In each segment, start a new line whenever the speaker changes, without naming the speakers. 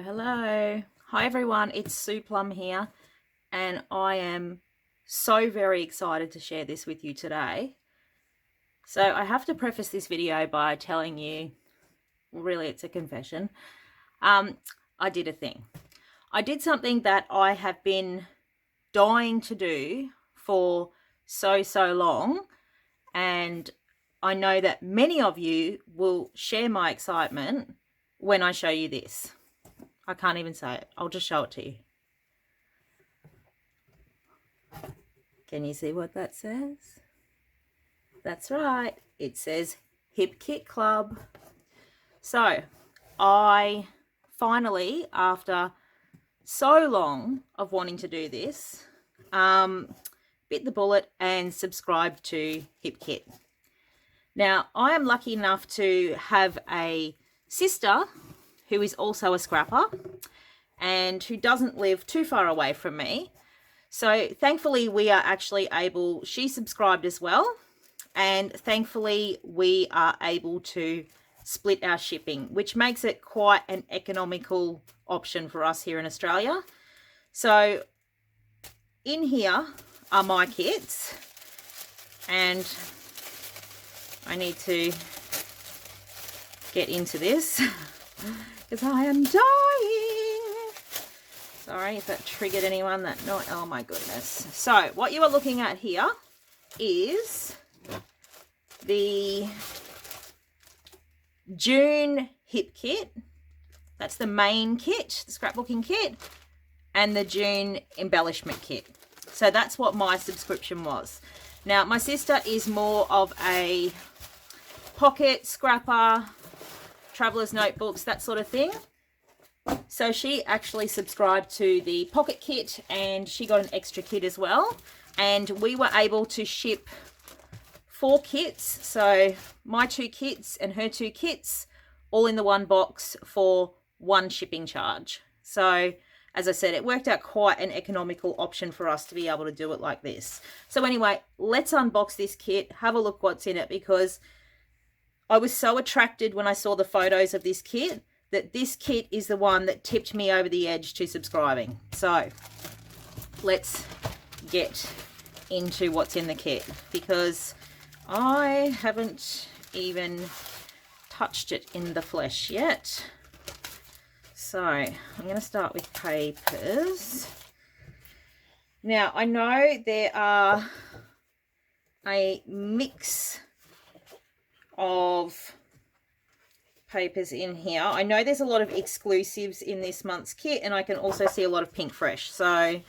Hello. Hi everyone, it's Sue Plumb here, and I am so very excited to share this with you today. So I have to preface this video by telling you, really it's a confession, I did a thing. I did something that I have been dying to do for so long, and I know that many of you will share my excitement when I show you this. I can't even say it. I'll just show it to you. Can you see what that says? That's right. It says Hip Kit Club. So I finally, after so long of wanting to do this, bit the bullet and subscribed to Hip Kit. Now, I am lucky enough to have a sister who is also a scrapper and who doesn't live too far away from me. So thankfully we are actually able, she subscribed as well, and thankfully we are able to split our shipping, which makes it quite an economical option for us here in Australia. So in here are my kits, and I need to get into this because I am dying. Sorry if that triggered anyone. Oh my goodness. So what you are looking at here is the June Hip Kit. That's the main kit, the scrapbooking kit, and the June Embellishment kit. So that's what my subscription was. Now my sister is more of a pocket scrapper, traveler's notebooks, that sort of thing. So she actually subscribed to the pocket kit and she got an extra kit as well. And we were able to ship 4 kits. So my 2 kits and her 2 kits all in the one box for 1 shipping charge. So as I said, it worked out quite an economical option for us to be able to do it like this. So anyway, let's unbox this kit, have a look what's in it, because I was so attracted when I saw the photos of this kit that this kit is the one that tipped me over the edge to subscribing. So let's get into what's in the kit, because I haven't even touched it in the flesh yet. So I'm going to start with papers. Now I know there are a mix of papers in here. I know there's a lot of exclusives in this month's kit, and I can also see a lot of Pink Fresh. So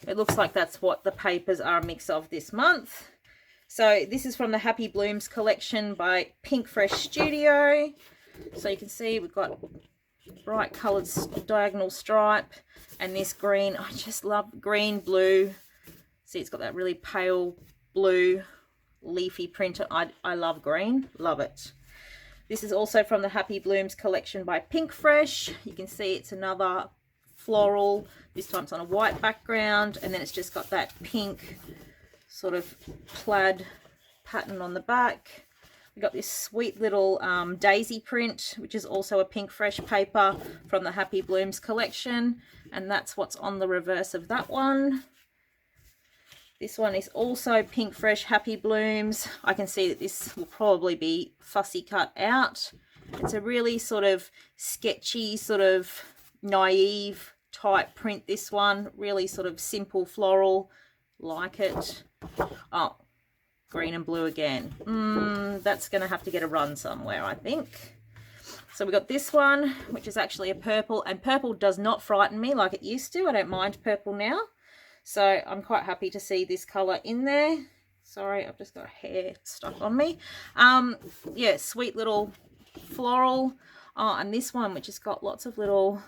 it looks like that's what the papers are a mix of this month. So this is from the Happy Blooms collection by Pink Fresh Studio. So you can see we've got bright coloured diagonal stripe, and this green. I just love green, blue. See, it's got that really pale blue leafy print. I love green, love it. This is also from the Happy Blooms collection by Pink Fresh. You can see it's another floral. This time it's on a white background, and then it's just got that pink sort of plaid pattern on the back. We got this sweet little daisy print, which is also a Pink Fresh paper from the Happy Blooms collection, and that's what's on the reverse of that one. This one is also Pink Fresh Happy Blooms. I can see that this will probably be fussy cut out. It's a really sort of sketchy, sort of naive type print, this one. Really sort of simple floral, like it. Oh, green and blue again. That's going to have to get a run somewhere, I think. So we got this one, which is actually a purple, and purple does not frighten me like it used to. I don't mind purple now. So I'm quite happy to see this colour in there. Sorry, I've just got hair stuck on me. Yeah, sweet little floral. Oh, and this one, which has got lots of little,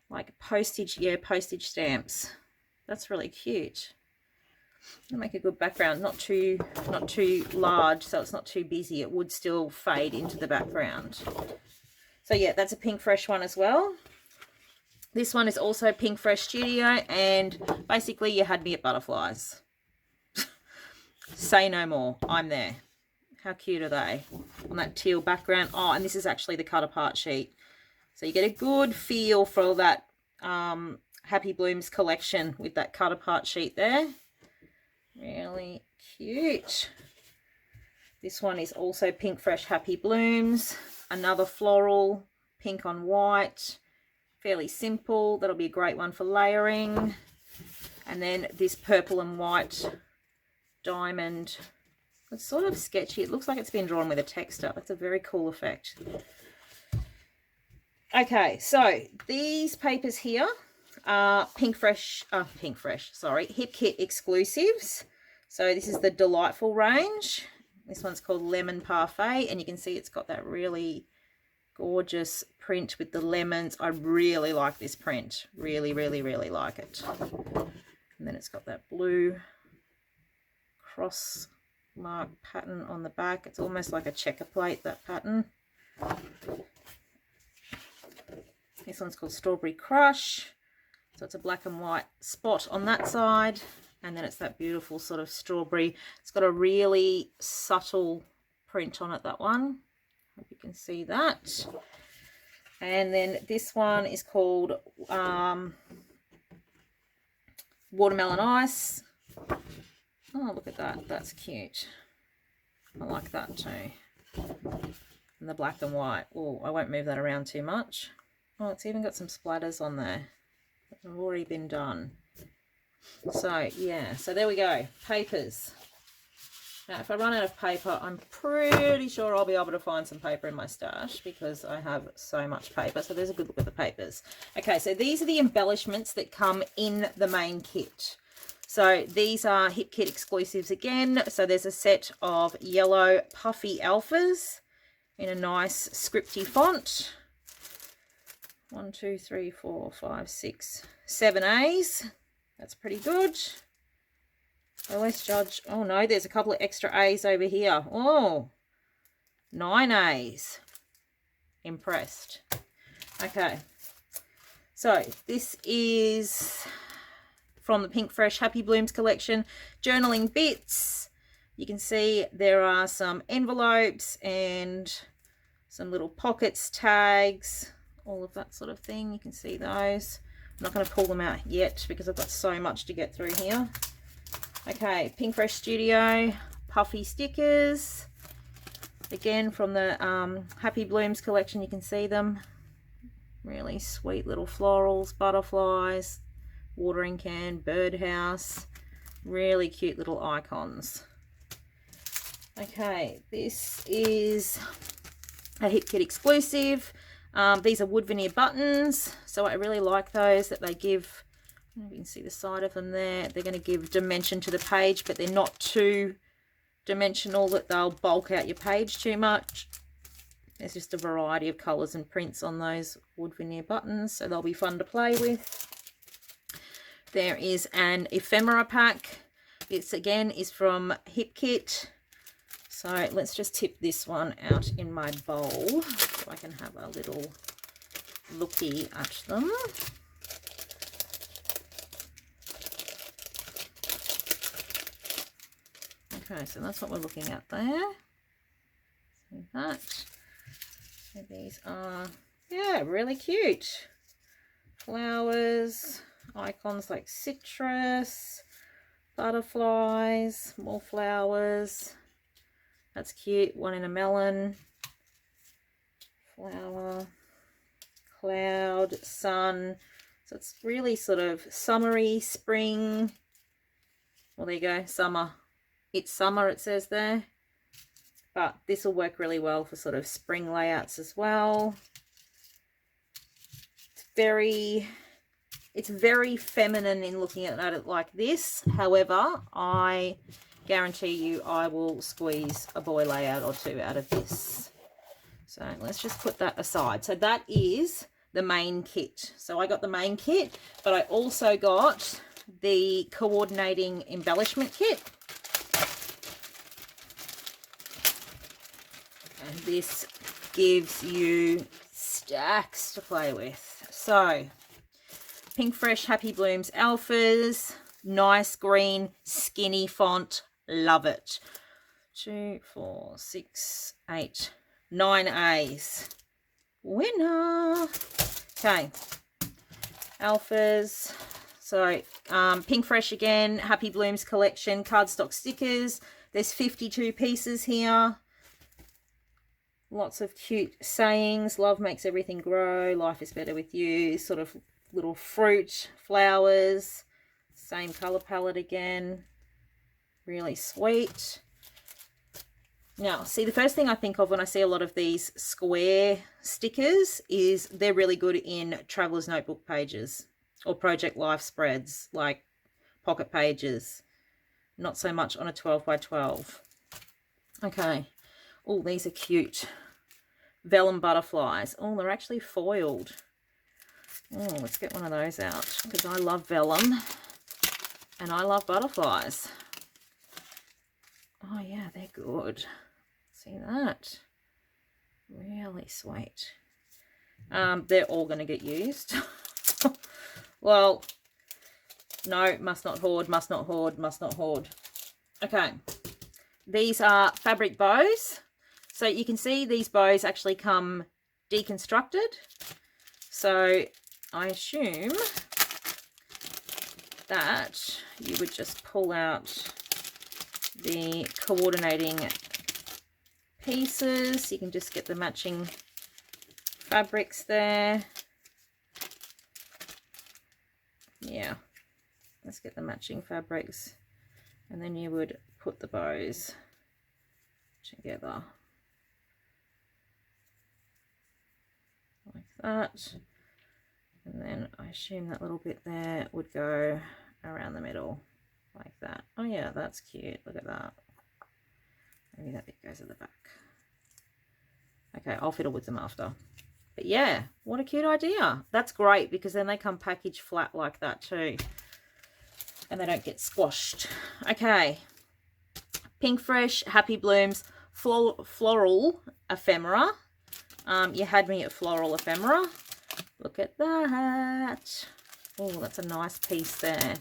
like postage stamps. That's really cute. It'll make a good background. Not too large, so it's not too busy. It would still fade into the background. So yeah, that's a Pink Fresh one as well. This one is also Pink Fresh Studio, and basically you had me at butterflies. Say no more. I'm there. How cute are they? On that teal background. Oh, and this is actually the cut apart sheet. So you get a good feel for that Happy Blooms collection with that cut apart sheet there. Really cute. This one is also Pink Fresh Happy Blooms. Another floral, pink on white. Fairly simple. That'll be a great one for layering. And then this purple and white diamond. It's sort of sketchy. It looks like it's been drawn with a texter. That's a very cool effect. Okay, so these papers here are Hip Kit exclusives. So this is the Delightful range. This one's called Lemon Parfait, and you can see it's got that really gorgeous print with the lemons. I really like this print. Really, really, really like it. And then it's got that blue cross mark pattern on the back. It's almost like a checker plate, that pattern. This one's called Strawberry Crush. So it's a black and white spot on that side. And then it's that beautiful sort of strawberry. It's got a really subtle print on it, that one. Hope you can see that. And then this one is called Watermelon Ice. Oh, look at that. That's cute. I like that too. And the black and white. Oh, I won't move that around too much. Oh, it's even got some splatters on there. They've already been done. So, yeah. So, there we go. Papers. Now, if I run out of paper, I'm pretty sure I'll be able to find some paper in my stash because I have so much paper. So, there's a good look at the papers. Okay, so these are the embellishments that come in the main kit. So, these are Hip Kit exclusives again. So, there's a set of yellow puffy alphas in a nice scripty font. 1, 2, 3, 4, 5, 6, 7 A's. That's pretty good. I always judge. Oh no, there's a couple of extra A's over here. Oh, 9 A's. Impressed. Okay. So this is from the Pink Fresh Happy Blooms collection. Journaling bits. You can see there are some envelopes and some little pockets, tags, all of that sort of thing. You can see those. I'm not going to pull them out yet because I've got so much to get through here. Okay, Pink Fresh Studio puffy stickers. Again, from the Happy Blooms collection, you can see them. Really sweet little florals, butterflies, watering can, birdhouse. Really cute little icons. Okay, this is a Hip Kit exclusive. These are wood veneer buttons, so I really like those, that they give, I don't know if you can see the side of them there, they're going to give dimension to the page, but they're not too dimensional that they'll bulk out your page too much. There's just a variety of colours and prints on those wood veneer buttons, so they'll be fun to play with. There is an ephemera pack. This again is from Hip Kit. So let's just tip this one out in my bowl so I can have a little looky at them. Okay, so that's what we're looking at there. See that. So these are, yeah, really cute. Flowers, icons like citrus, butterflies, more flowers. That's cute. One in a melon, flower, cloud, sun. So it's really sort of summery, spring. Well, there you go, summer. It's summer, it says there. But this will work really well for sort of spring layouts as well. It's very feminine in looking at it like this. However, I guarantee you I will squeeze a boy layout or two out of this. So let's just put that aside. So that is the main kit. So I got the main kit, but I also got the coordinating embellishment kit. And this gives you stacks to play with. So Pink Fresh Happy Blooms alphas, nice green skinny font. Love it. 2, 4, 6, 8, 9 A's. Winner. Okay, alphas. So Pink Fresh again, Happy Blooms collection, cardstock stickers. There's 52 pieces here. Lots of cute sayings. Love makes everything grow. Life is better with you. Sort of little fruit, flowers. Same color palette again. Really sweet. Now, see, the first thing I think of when I see a lot of these square stickers is they're really good in Traveler's Notebook pages or Project Life spreads, like pocket pages. Not so much on a 12 by 12. Okay. Oh, these are cute. Vellum butterflies. Oh, they're actually foiled. Oh, let's get one of those out because I love vellum and I love butterflies. Oh, yeah, they're good. See that? Really sweet. They're all going to get used. Well, no, must not hoard, must not hoard, must not hoard. Okay. These are fabric bows. So you can see these bows actually come deconstructed. So I assume that you would just pull out the coordinating pieces. You can just get the matching fabrics there. Yeah, let's get the matching fabrics, and then you would put the bows together like that, and then I assume that little bit there would go around the middle like that. Oh yeah, that's cute. Look at that. Maybe that bit goes at the back. Okay, I'll fiddle with them after. But yeah, what a cute idea. That's great because then they come packaged flat like that too. And they don't get squashed. Okay. Pink Fresh, Happy Blooms, Floral Ephemera. You had me at Floral Ephemera. Look at that. Oh, that's a nice piece there.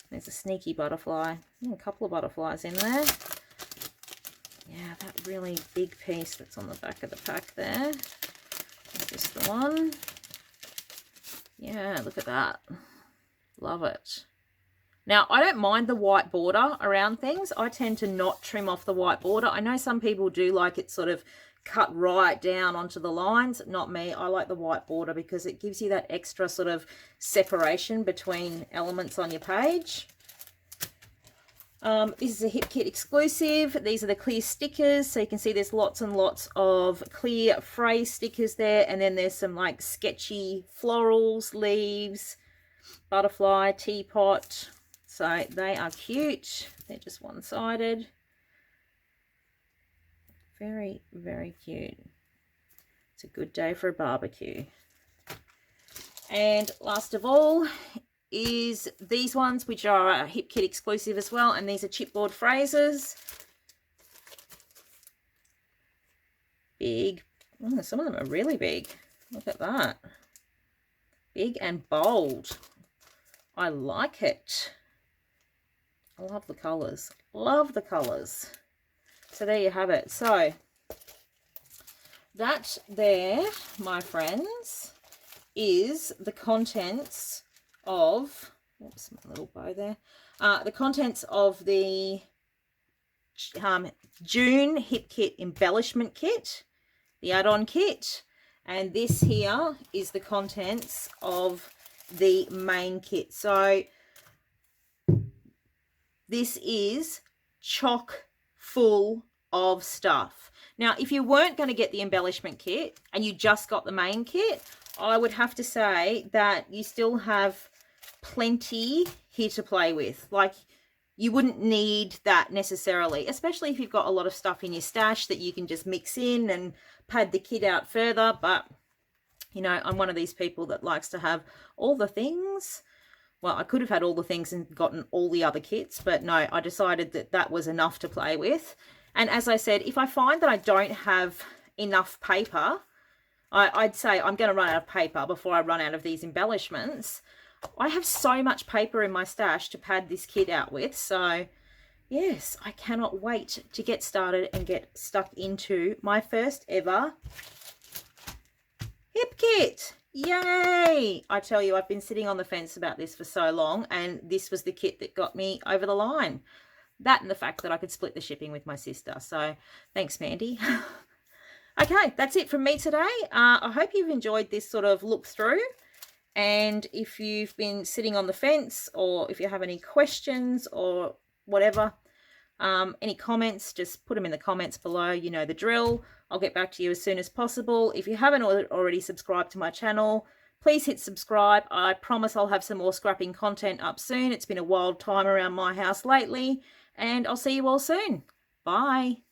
There's a sneaky butterfly. A couple of butterflies in there. Yeah, that really big piece that's on the back of the pack there. Is this the one? Yeah, look at that. Love it. Now, I don't mind the white border around things. I tend to not trim off the white border. I know some people do like it sort of cut right down onto the lines. Not me. I like the white border because it gives you that extra sort of separation between elements on your page. This is a Hip Kit exclusive. These are the clear stickers. So you can see there's lots and lots of clear fray stickers there. And then there's some like sketchy florals, leaves, butterfly, teapot. So they are cute. They're just one-sided. Very, very cute. It's a good day for a barbecue. And last of all is these ones, which are a Hip Kit exclusive as well, and these are chipboard phrases. Big. Oh, some of them are really big. Look at that. Big and bold. I like it. I love the colours. Love the colours. So there you have it. So that there, my friends, is the contents of, oops, my little bow there, the contents of the June Hip Kit Embellishment Kit, the add-on kit, and this here is the contents of the main kit. So this is chock full of stuff. Now, if you weren't going to get the embellishment kit and you just got the main kit, I would have to say that you still have plenty here to play with. Like, you wouldn't need that necessarily, especially if you've got a lot of stuff in your stash that you can just mix in and pad the kit out further. But, you know, I'm one of these people that likes to have all the things. Well, I could have had all the things and gotten all the other kits, but no, I decided that that was enough to play with. And as I said, if I find that I don't have enough paper, I'd say I'm going to run out of paper before I run out of these embellishments. I have so much paper in my stash to pad this kit out with. So, yes, I cannot wait to get started and get stuck into my first ever Hip Kit. Yay! I tell you, I've been sitting on the fence about this for so long, and this was the kit that got me over the line. That and the fact that I could split the shipping with my sister. So thanks, Mandy. Okay, that's it from me today. I hope you've enjoyed this sort of look through. And if you've been sitting on the fence, or if you have any questions or whatever, any comments, just put them in the comments below. You know the drill. I'll get back to you as soon as possible. If you haven't already subscribed to my channel, please hit subscribe. I promise I'll have some more scrapping content up soon. It's been a wild time around my house lately, and I'll see you all soon. Bye.